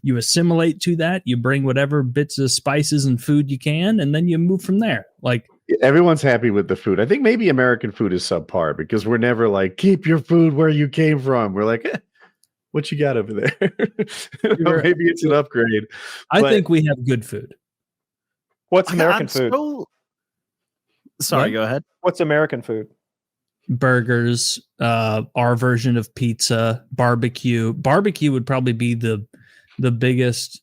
you assimilate to that, you bring whatever bits of spices and food you can, and then you move from there. Like, everyone's happy with the food. I think maybe American food is subpar because we're never like, keep your food where you came from. We're like, what you got over there? Maybe it's an upgrade. I think we have good food. What's American food? Sorry, go ahead. What's American food? Burgers, our version of pizza, barbecue. Barbecue would probably be the biggest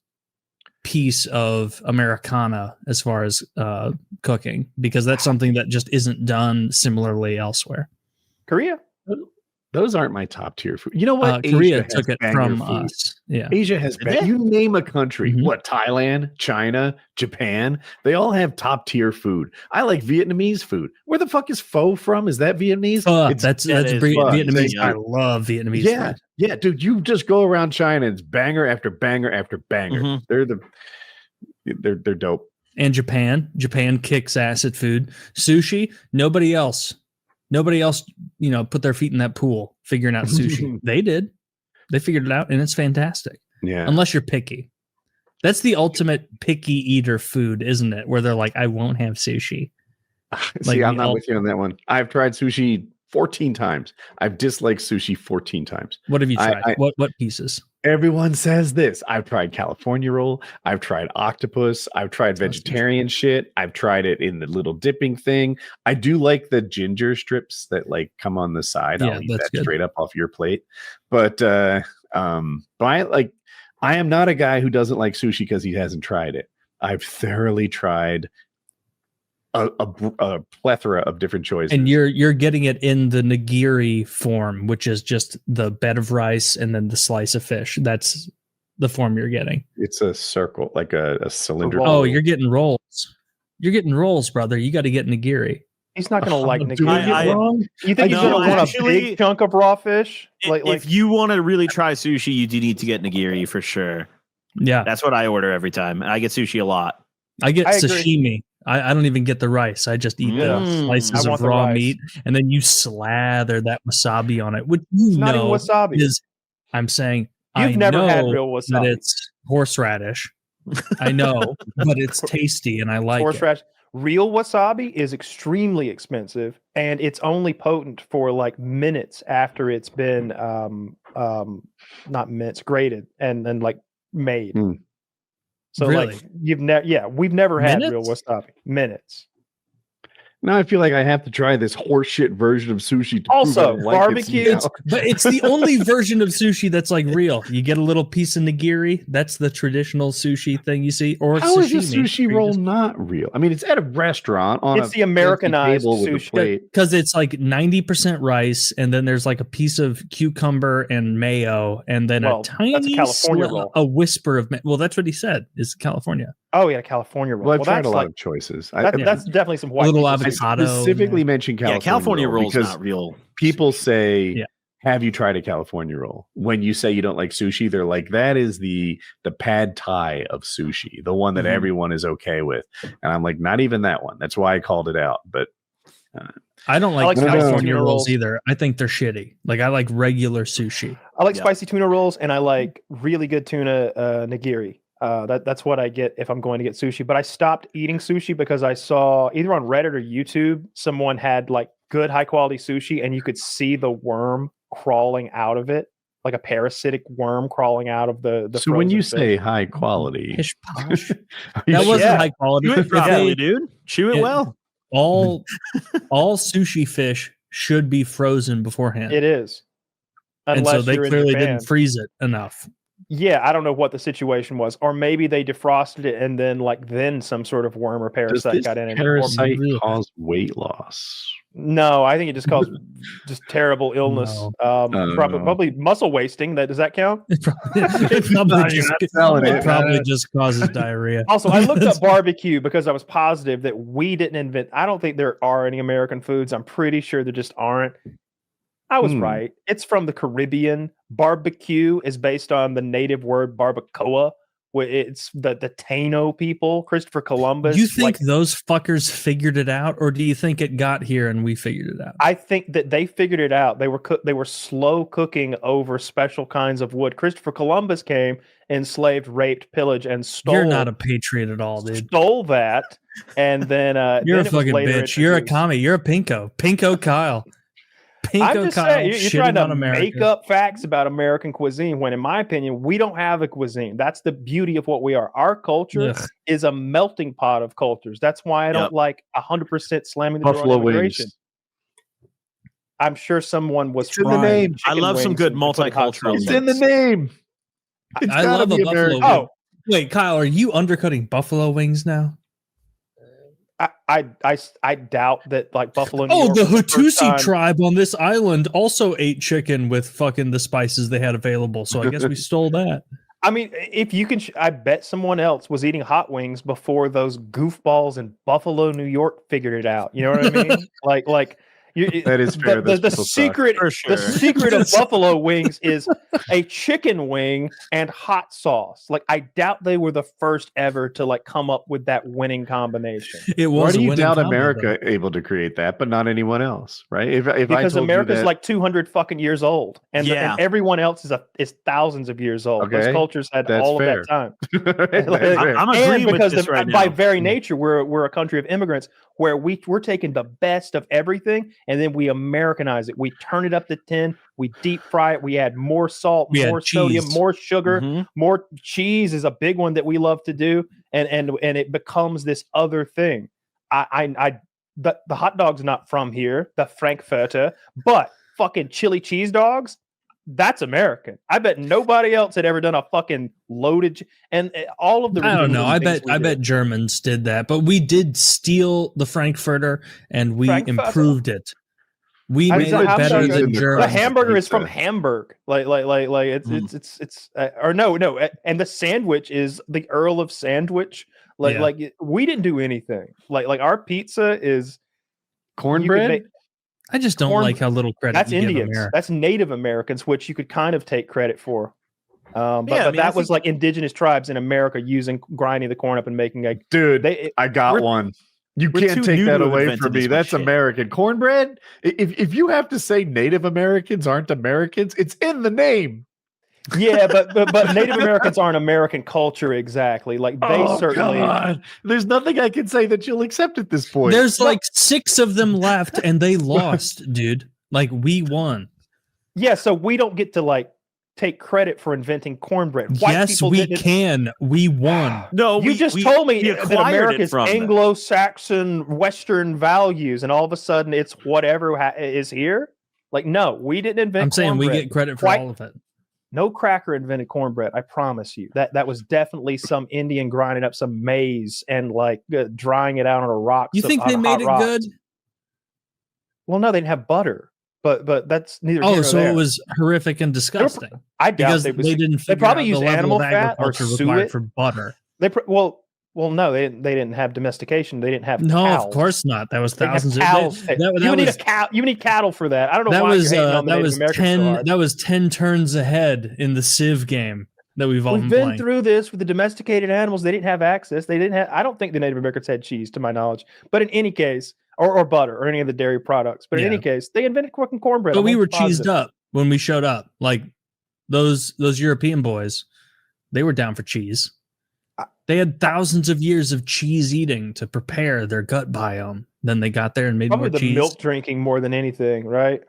piece of Americana as far as cooking, because that's something that just isn't done similarly elsewhere. Korea. Those aren't my top tier food. You know what? Korea took it from us. Yeah, Asia has been. You name a country. What? Thailand, China, Japan. They all have top tier food. I like Vietnamese food. Where the fuck is pho from? Is that Vietnamese? That's Vietnamese. I love Vietnamese. Yeah, food. Yeah, dude. You just go around China. It's banger after banger after banger. They're dope. And Japan kicks ass at food. Sushi. Nobody else, put their feet in that pool figuring out sushi. They did. They figured it out, and it's fantastic. Yeah. Unless you're picky. That's the ultimate picky eater food, isn't it? Where they're like, I won't have sushi. See, I'm not with you on that one. I've tried sushi 14 times. I've disliked sushi 14 times. What have you tried? What pieces? Everyone says this. I've tried California roll. I've tried octopus. I've tried vegetarian shit. I've tried it in the little dipping thing. I do like the ginger strips that like come on the side. I'll eat that straight up off your plate. But I am not a guy who doesn't like sushi because he hasn't tried it. I've thoroughly tried a plethora of different choices, and you're getting it in the nigiri form, which is just the bed of rice and then the slice of fish. That's the form you're getting. It's a circle, like a cylinder. Oh, you're getting rolls. You're getting rolls, brother. You got to get nigiri. He's not going to like nigiri. You think he's going to want a big chunk of raw fish? If you want to really try sushi, you do need to get nigiri for sure. Yeah, that's what I order every time. I get sushi a lot. I get sashimi. I don't even get the rice. I just eat the slices of raw meat, and then you slather that wasabi on it. Which it's not even wasabi. I'm saying you've never had real wasabi. That it's horseradish. I know, but it's tasty, and I like horseradish. Real wasabi is extremely expensive, and it's only potent for like minutes after it's been not minutes, grated and then like made. So really? Like we've never had real wasabi. Minutes. Now I feel like I have to try this horseshit version of sushi. Also, barbecue. But it's the only version of sushi that's like real. You get a little piece of nigiri. That's the traditional sushi thing you see. Or how is a sushi roll not real? I mean, it's at a restaurant on it's the Americanized sushi because it's like 90% rice, and then there's like a piece of cucumber and mayo, and then a tiny California roll. A whisper of well, that's what he said is California. Oh yeah, California roll. Well, I've tried a lot of choices. That's definitely some white. I specifically mentioned California roll is not real. People say, have you tried a California roll? When you say you don't like sushi, they're like, that is the pad thai of sushi, the one that everyone is okay with. And I'm like, not even that one. That's why I called it out. But I don't like California rolls either. I think they're shitty. Like I like regular sushi. I like spicy tuna rolls, and I like really good tuna nigiri. That's what I get if I'm going to get sushi. But I stopped eating sushi because I saw either on Reddit or YouTube, someone had like good high quality sushi, and you could see the worm crawling out of it, like a parasitic worm crawling out of the so when you say high quality, that wasn't high quality. Chew it properly, dude. Chew it well. All sushi fish should be frozen beforehand. It is. And so they clearly didn't freeze it enough. Yeah, I don't know what the situation was, or maybe they defrosted it and then some sort of worm or parasite got in it. Parasite cause weight loss? No, I think it just caused just terrible illness. No. Probably muscle wasting. Does that count? It probably just causes diarrhea. Also, I looked up barbecue because I was positive that we didn't invent. I don't think there are any American foods. I'm pretty sure there just aren't. I was right. It's from the Caribbean. Barbecue is based on the native word barbacoa. It's the Taino people, Christopher Columbus. Do you think those fuckers figured it out, or do you think it got here and we figured it out? I think that they figured it out. They were slow cooking over special kinds of wood. Christopher Columbus came enslaved, raped, pillaged, and stole. You're not a patriot at all, dude. Stole that, and then You're then a fucking bitch. You're a introduced. commie. You're a pinko Kyle. I'm just saying, you're trying to make America. up facts about American cuisine when, in my opinion, we don't have a cuisine. That's the beauty of what we are. Our culture Ugh. is a melting pot of cultures. That's why I don't like 100% slamming the Buffalo door on immigration. wings. I'm sure someone was It's in the frying name. chicken I love some wings good and putting hot multicultural sauce It's on in the name. It's I gotta love a be buffalo American. wing. Wait, Kyle, are you undercutting buffalo wings now? I doubt that like Buffalo. New Oh, York the was first Hutusi time- tribe on this island also ate chicken with fucking the spices they had available. So I guess we stole that. I mean, if you can, I bet someone else was eating hot wings before those goofballs in Buffalo, New York, figured it out. You know what I mean? like. That is fair. The Those people suck. secret, For sure. the secret of buffalo wings is a chicken wing and hot sauce. Like, I doubt they were the first ever to like come up with that winning combination. It was Why a do you winning doubt combo, America able to create that, but not anyone else? Right? If I Because told America's you that, like 200 fucking years old, and, Yeah. and everyone else is thousands of years old. Those Okay, cultures had that's all fair. of that time. That's fair. I'm And agreeing with because this right by now. very nature, we're a country of immigrants where we're taking the best of everything and then we Americanize it. We turn it up to 10. We deep fry it. We add more salt, We add more sodium, cheese. more sugar, Mhm. more cheese is a big one that we love to do, and it becomes this other thing. The hot dog's not from here, the Frankfurter, but fucking chili cheese dogs. That's American. I bet nobody else had ever done a fucking loaded and all of the. I don't know. I ridiculous bet things we I bet did. Germans did that, but we did steal the Frankfurter and we Frankfurter. improved it. We I made said it better hamburger. than The Germans. The hamburger is pizza. from Hamburg. Like it's or no, and the sandwich is the Earl of Sandwich. Yeah. We didn't do anything. Like our pizza is Cornbread? make- I just don't Corn- like how little credit that's you give Indians. America. That's Native Americans, which you could kind of take credit for. But Yeah, I mean, I that was think- like indigenous tribes in America grinding the corn up and making a. Dude, They, I got we're- one. You we're can't too take new that to have away invented from me. this much That's shit. American. Cornbread? If you have to say Native Americans aren't Americans, it's in the name. yeah, but Native Americans aren't American culture exactly. Like they certainly. God. There's nothing I can say that you'll accept at this point. There's like 6 of them left and they lost, dude. Like we won. Yeah, so we don't get to like take credit for inventing cornbread. White Yes, people we didn't- can. We won. No, You just told me that acquired it America's from them. Anglo-Saxon Western values, and all of a sudden it's whatever is here. Like, no, we didn't invent. I'm saying we cornbread. get credit for White- all of it. No cracker invented cornbread. I promise you. That was definitely some Indian grinding up some maize and like drying it out on a rock. You think they made it good? Well, no, they didn't have butter. But that's neither. here Oh, nor so there. it was horrific and disgusting I doubt because they, was, they didn't figure probably out used the level animal of fat or agriculture suet. required for butter. Well, no, they didn't have domestication. They didn't have No, cows. of course not. That was They didn't have thousands of cows. that you need was, a cow. You need cattle for that. I don't know that why was you're hating on the that Native was Americans so 10 hard. that was 10 turns ahead in the Civ game that we've all We've been been playing. through this with the domesticated animals. They didn't have access. They didn't have. I don't think the Native Americans had cheese, to my knowledge. But in any case, or butter or any of the dairy products. But in any case, they invented fucking cornbread. But we were cheesed up when we showed up. Like those European boys, they were down for cheese. They had thousands of years of cheese eating to prepare their gut biome. Then they got there and made Probably more the cheese. milk drinking more than anything, right?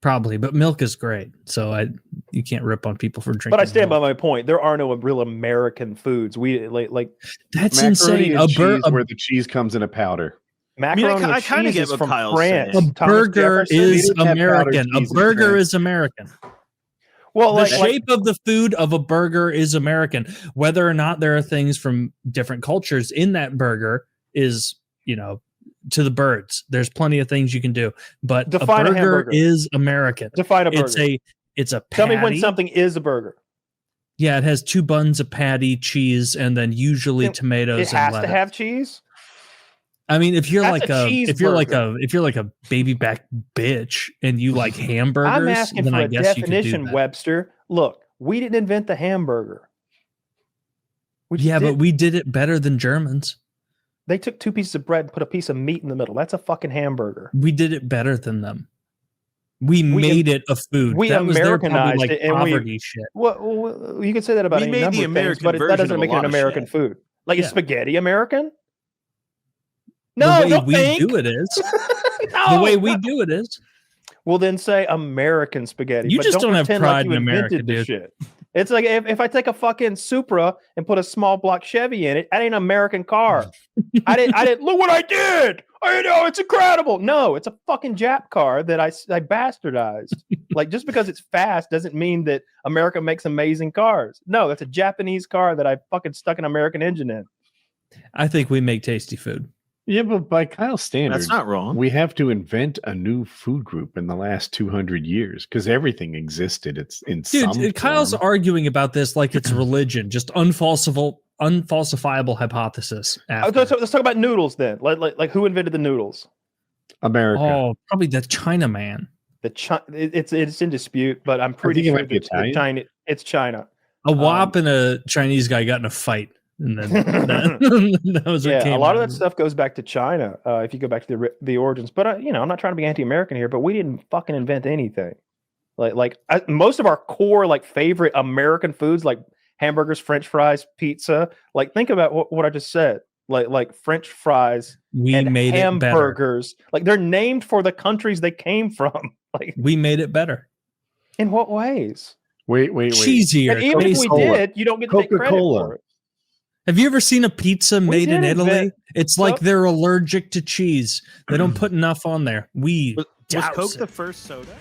Probably, but milk is great. So you can't rip on people for drinking. But I stand by milk. my point. There are no real American foods. We like That's Macaroni insane. and cheese where the cheese comes in a powder. macaroni I and kinda cheese get is what from Kyle's France. saying. a Thomas burger Jefferson. is didn't have powdered American. A cheese in burger France. is American. Well, The like shape of the food of a burger is American. Whether or not there are things from different cultures in that burger is, to the birds. There's plenty of things you can do, but Define a a burger hamburger. is American. define a burger. It's a Tell patty. me when something is a burger. Yeah, it has 2 buns, a patty, cheese, and then usually It- tomatoes It and has to lettuce. have cheese. I mean, if you're That's like a if you're like cheeseburger. if you're like a baby back bitch and you like hamburgers, I'm asking then for I a guess you could do definition, that. Webster. Look, we didn't invent the hamburger. We just Yeah, but did. we did it better than Germans. They took 2 pieces of bread and put a piece of meat in the middle. That's a fucking hamburger. We did it better than them. We made it a food. We that was their probably Americanized like it, and poverty shit. Well, you can say that about We any made number the of things, American but that version doesn't of a make it an lot of American shit. food. Like, is Yeah. spaghetti American? No, the way don't we think. do it is. No, The way we do it is. Well, then say American spaghetti. You but just don't have pretend pride you in America, invented the dude. Shit. It's like if I take a fucking Supra and put a small block Chevy in it, that ain't an American car. I didn't look what I did. I know it's incredible. No, it's a fucking Jap car that I bastardized. Like, just because it's fast doesn't mean that America makes amazing cars. No, that's a Japanese car that I fucking stuck an American engine in. I think we make tasty food. Yeah, but by Kyle's standards, That's not wrong. we have to invent a new food group in the last 200 years because everything existed. It's in some Dude, Kyle's form. arguing about this like it's religion, just unfalsifiable hypothesis. after. Let's talk about noodles then. Like who invented the noodles? America. Oh, probably the China man. It's in dispute, but I'm pretty think it sure might be that Italian. it's China. A Wop and a Chinese guy got in a fight. And then that was what Yeah, came a lot of out that stuff goes back to China. If you go back to the origins, but I'm not trying to be anti-American here, but we didn't fucking invent anything. Most of our core favorite American foods, like hamburgers, French fries, pizza. Like, think about what I just said. Like French fries We and made hamburgers. Like, they're named for the countries they came from. Like, we made it better. in what ways? Wait. Cheesier. And even if we Coca-Cola. did, you don't get to take credit Coca-Cola. for it. Have you ever seen a pizza made in did Italy? invent- It's like Well- they're allergic to cheese. They don't put enough on there. We Was douse Coke it. the first soda?